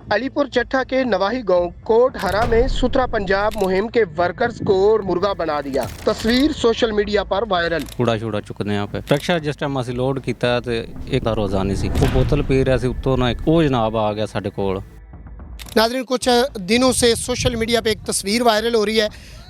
अलीपुर चट्टा के नवाही गांव कोट हरा में सुथरा पंजाब मुहिम के वर्कर्स को मुर्गा बना दिया। तस्वीर सोशल मीडिया पर वायरल। कूड़ा छूड़ा चुकने यहाँ पे रक्षा जिस टाइम असं लोड किया तो एक रोजानी सी वो बोतल पी रहा सी उत्तों ना वो जनाब आ गया साढ़े कोल। नाज़रीन, कुछ दिनों से सोशल मीडिया पे एक तस्वीर वायरल हो रही है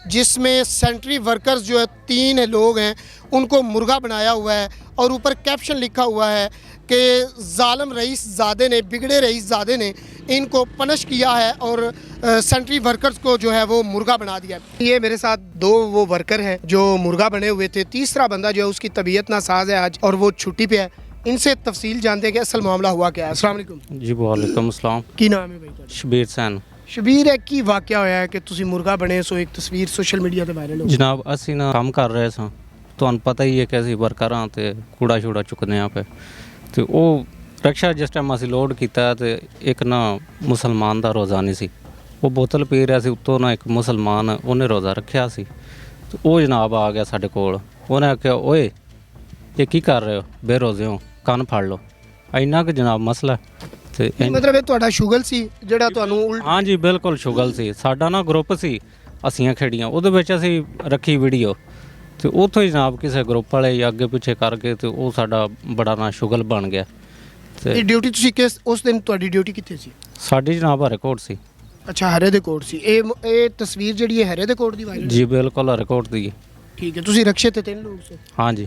जिसमें सेंट्री वर्कर्स जो है 3 लोग हैं उनको मुर्गा बनाया हुआ है और ऊपर कैप्शन लिखा हुआ है कि जालिम रईस ज़ादे ने, बिगड़े रईस ज़ादे ने इनको पनिश किया है और सेंट्री वर्कर्स को जो है वो मुर्गा बना दिया। ये मेरे साथ 2 वो वर्कर हैं जो मुर्गा बने हुए थे। तीसरा बंदा जो है उसकी तबीयत नासाज है आज और वो छुट्टी पे है। इनसे तफसील जानते हैं कि असल मामला हुआ क्या है। अस्सलाम वालेकुम जी वालेकुम अस्सलाम। की नाम है भाई? शबीर सैन। शबीर है की वाकया होया है कि तुसी मुर्गा बने सो एक तस्वीर सोशल मीडिया ते वायरल हो जनाब असी ना काम कर रहे सां, तुहानू पता ही है कि असी वर्कर हाँ तो कूड़ा छूड़ा चुकने यहाँ पे तो वो रक्षा जिस टाइम असं लोड किया तो एक ना मुसलमान का रोज़ा नहीं सी वो बोतल पी रहा सी उत्तों ना एक मुसलमान उन्हें रोज़ा रखा सी तो वो जनाब आ गया साढ़े कोल। उन्हें आख्या ओए ये की कर रहे हो, बेरोज़े हो, कन फड़ लो। इन्ना कि जनाब मसला ते मतलब ये ਤੁਹਾਡਾ ਸ਼ੁਗਲ ਸੀ ਜਿਹੜਾ ਤੁਹਾਨੂੰ ਉਲਟ? हाँ जी बिल्कुल शुगल सी। साडा ना ग्रुप सी असियां खेड़ियां ਉਹਦੇ ਵਿੱਚ ਅਸੀਂ ਰੱਖੀ ਵੀਡੀਓ ਤੇ ਉੱਥੋਂ ਹੀ ਜਨਾਬ ਕਿਸੇ ਗਰੁੱਪ ਵਾਲੇ ਅੱਗੇ ਪਿੱਛੇ ਕਰਕੇ ਤੇ ਉਹ ਸਾਡਾ ਬੜਾ ਨਾ ਸ਼ੁਗਲ ਬਣ ਗਿਆ। ਇਹ ਤੇ ਡਿਊਟੀ ਤੁਸੀਂ ਕਿਸ ਉਸ ਦਿਨ ਤੁਹਾਡੀ ਡਿਊਟੀ ਕਿੱਥੇ ਸੀ? ਸਾਡੀ ਜਨਾਬ ਹਰੇਕੋਟ ਸੀ। ਅੱਛਾ, ਹਰੇ ਦੇ ਕੋਟ ਸੀ। ਇਹ ਤਸਵੀਰ ਜਿਹੜੀ ਹੈ ਹਰੇ ਦੇ ਕੋਟ ਦੀ ਵਾਇਰਲ? ਜੀ ਬਿਲਕੁਲ ਹਰੇਕੋਟ ਦੀ। ਠੀਕ ਹੈ, ਤੁਸੀਂ ਰਕਸ਼ੇ ਤੇ 3 ਲੋਕ ਸੀ? हाँ जी।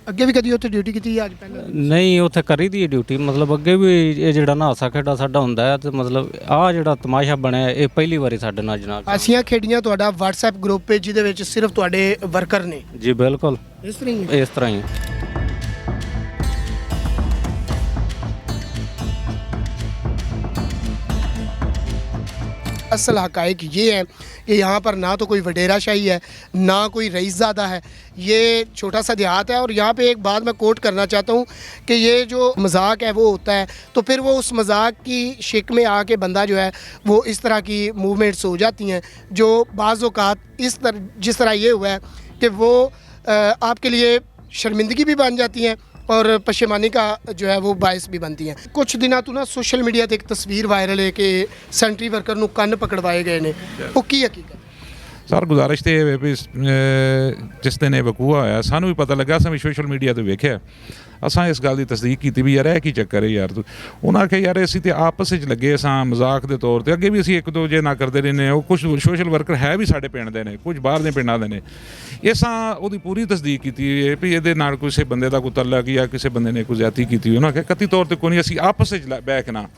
ਅੱਗੇ ਵੀ ਕਦੀ ਉੱਥੇ ਡਿਊਟੀ ਕੀਤੀ ਜਾਂ ਅੱਜ ਪਹਿਲਾਂ? ਨਹੀਂ ਉੱਥੇ ਕਰੀ ਦੀ ਡਿਊਟੀ, ਮਤਲਬ ਅੱਗੇ ਵੀ ਇਹ ਜਿਹੜਾ ਨਾ ਹਾਸਾ ਖੇਡਾ ਸਾਡਾ ਹੁੰਦਾ ਹੈ ਤੇ ਮਤਲਬ ਆਹ ਜਿਹੜਾ ਤਮਾਸ਼ਾ ਬਣਿਆ ਇਹ ਪਹਿਲੀ ਵਾਰੀ ਸਾਡੇ ਨਾਲ ਜਨਾਬ। ਆਸੀਆਂ ਖੇਡੀਆਂ ਤੁਹਾਡਾ WhatsApp ਗਰੁੱਪ ਹੈ ਜਿਹਦੇ ਵਿੱਚ ਸਿਰਫ ਤੁਹਾਡੇ ਵਰਕਰ ਨੇ? ਜੀ ਬਿਲकुल ਇਸ ਤਰ੍ਹਾਂ ਹੀ ਹੈ? ਇਸ ਤਰ੍ਹਾਂ ਹੀ। असल हकायक ये है कि यहाँ पर ना तो कोई वडेरा शाही है ना कोई रईसज़ादा है। ये छोटा सा देहात है और यहाँ पे एक बात मैं कोट करना चाहता हूँ कि ये जो मजाक है वो होता है तो फिर वो उस मजाक की शिक में आके बंदा जो है वो इस तरह की मूवमेंट्स हो जाती हैं जो बाज़ औक़ात इस तरह जिस तरह ये हुआ है कि वो आपके लिए शर्मिंदगी भी बन जाती हैं और पशेमानी का जो है वो बायस भी बनती हैं। कुछ दिनों तो ना सोशल मीडिया ते एक तस्वीर वायरल है कि सेंट्री वर्कर नूं कन्न पकड़वाए गए ने, वो की हकीकत? सर गुजारिश तो ये भी जिस दिन ये वकूआ होया सानू भी पता लगा, असां भी सोशल मीडिया तो वेख्या, असां इस गल की तस्दीक की भी यार है की चक्कर है यार। उन्हें आख्या यार असीं ते आपस च लगे सां मजाक के तौर पर, अगे भी असीं एक दूजे ना करते रहे। वो कुछ सोशल वर्कर है भी साढ़े पिंड दे ने, कुछ बाहर दे पिंडां दे ने। असां उहदी पूरी तस्दीक की भी ये नाल किसी बंदे का कोई तल्लक या किसी बंदे ने कोई ज्यादती की। उन्हें आख्या कति तौर पर कोई नहीं, असीं आपस च बैठ के ना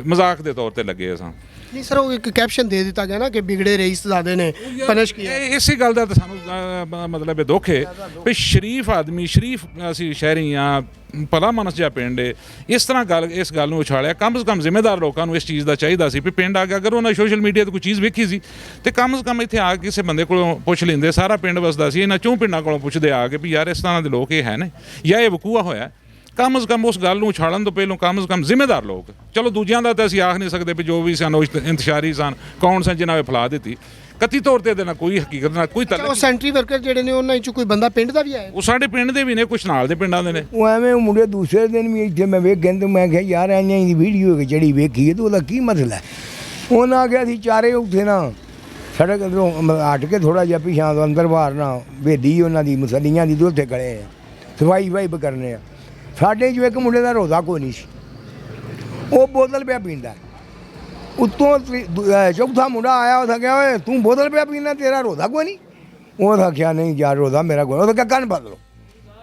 मजाक के तौर पर लगे असां। नहीं सर, वो एक कैप्शन दे दिता गया ना कि बिगड़े रईसज़ादे ने पनिश किया। इसी गल का तो सानू मतलब दुख है भी शरीफ आदमी, शरीफ असी शहरी हाँ, भला मनस जा पिंड है, इस तरह गल इस गल उछालिया। कम से कम जिम्मेदार लोगों को इस चीज़ का चाहिए सी भी पिंड आ के अगर उन्हें सोशल मीडिया तो कोई चीज़ वेखी सी तो कम से कम इतने आ किसी बंदे को पुछ लेंदे। सारा पिंड वसदा सी, इन्हां चों पिंडां कोलों पुछदे आ के भी यार इस तरह के लोग ये है ने या ये वकूआ होया। कम से कम उस गल नूं उछाड़न तो पहलों कम से कम जिम्मेदार लोग, चलो दूजियां दा तां असीं आख नहीं सकते भी जो भी सन इंतशारी सन कौन सन जिन्हां ने फैला दी, कति तौर पर ना कोई हकीकत ना कोई वो सेंट्री वर्कर ਜਿਹੜੇ ਨੇ ਉਹਨਾਂ ਵਿੱਚੋਂ ਕੋਈ ਬੰਦਾ ਪਿੰਡ ਦਾ ਵੀ ਆਇਆ? ਉਹ ਸਾਡੇ ਪਿੰਡ ਦੇ ਵੀ ਨੇ, ਕੁਛ ਨਾਲ ਦੇ ਪਿੰਡਾਂ ਦੇ ਨੇ। ਉਹ ਐਵੇਂ ਮੁੰਡੇ ਦੂਸਰੇ ਦਿਨ ਵੀ ਇੱਥੇ ਮੈਂ ਵੇਖਿਆ ਤੇ ਮੈਂ ਕਿਹਾ ਯਾਰ ਐਂ ਦੀ ਵੀਡੀਓ ਜਿਹੜੀ ਵੇਖੀ ਹੈ ਤੇ ਉਹਦਾ ਕੀ ਮਸਲਾ ਹੈ। ਉਹਨਾਂ ਆ ਗਿਆ ਸੀ ਚਾਰੇ ਉੱਥੇ ਨਾ ਸੜਕ ਤੋਂ ਹਟ ਕੇ ਥੋੜਾ ਜਿਹਾ ਪਿਛਾਂ ਤੋਂ ਅੰਦਰ ਬਾਹਰ ਨਾ ਭੇਦੀ ਉਹਨਾਂ ਦੀ ਮੁਸਲੀਆਂ ਦੀ ਉੱਥੇ ਖੜੇ ਆ ਸਫਾਈ ਵਾਈ ਕਰਨੇ ਆ। ਸਾਡੇ ਜੋ ਇੱਕ ਮੁੰਡੇ ਦਾ ਰੋਜ਼ਾ ਕੋਈ ਨਹੀਂ ਸੀ, ਉਹ ਬੋਤਲ ਪਿਆ ਪੀਂਦਾ। ਉੱਤੋਂ ਚੌਥਾ ਮੁੰਡਾ ਆਇਆ, ਉਹ ਆਖਿਆ ਓਏ ਤੂੰ ਬੋਤਲ ਪਿਆ ਪੀਂਦਾ, ਤੇਰਾ ਰੋਜ਼ਾ ਕੋਈ ਨਹੀਂ? ਉਹ ਆਖਿਆ ਨਹੀਂ ਯਾਰ ਰੋਜ਼ਾ ਮੇਰਾ ਕੋਈ। ਉਹ ਕੰਨ ਫੜ ਲਓ,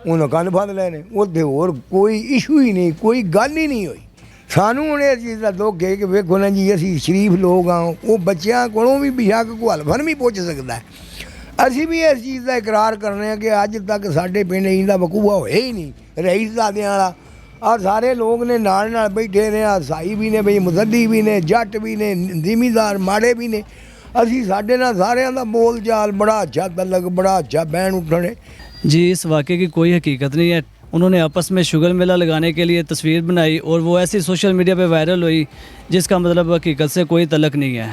ਉਹਨੇ ਕੰਨ ਫੜ ਲਏ ਨੇ। ਉੱਥੇ ਹੋਰ ਕੋਈ ਇਸ਼ੂ ਹੀ ਨਹੀਂ, ਕੋਈ ਗੱਲ ਹੀ ਨਹੀਂ ਹੋਈ। ਸਾਨੂੰ ਹੁਣ ਇਸ ਚੀਜ਼ ਦਾ ਦੁੱਖ ਹੈ ਕਿ ਵੇਖੋ ਨਾ ਜੀ ਅਸੀਂ ਸ਼ਰੀਫ ਲੋਕ ਹਾਂ, ਉਹ ਬੱਚਿਆਂ ਕੋਲੋਂ ਵੀ ਬੇਸ਼ੱਕ ਕੋਈ ਹਲਫਨ ਵੀ ਪੁੱਛ ਸਕਦਾ। ਅਸੀਂ ਵੀ ਇਸ ਚੀਜ਼ ਦਾ ਇਕਰਾਰ ਕਰਨੇ ਹਾਂ ਕਿ ਅੱਜ ਤੱਕ ਸਾਡੇ ਪਿੰਡ ਇਹਦਾ ਵਕੂਆ ਹੋਇਆ ਹੀ ਨਹੀਂ ਰਈਸਜ਼ਾਦਿਆਂ ਵਾਲਾ। ਆ ਸਾਰੇ ਲੋਕ ਨੇ ਨਾਲ ਬੈਠੇ ਨੇ, ਆ ਸਾਈ ਵੀ ਨੇ ਬਈ, ਮੁਸੱਦੀ ਵੀ ਨੇ, ਜੱਟ ਵੀ ਨੇ, ਜ਼ਿਮੀਦਾਰ ਮਾੜੇ ਵੀ ਨੇ। ਅਸੀਂ ਸਾਡੇ ਨਾਲ ਸਾਰਿਆਂ ਦਾ बोल चाल बड़ा अच्छा तल्लक, बड़ा अच्छा बैन उठने। जी इस वाक़े की कोई हकीकत नहीं है। उन्होंने आपस में शुगर मेला लगाने के लिए तस्वीर बनाई और वो ऐसी सोशल मीडिया पे वायरल हुई जिसका मतलब हकीकत से कोई तल्लक नहीं है।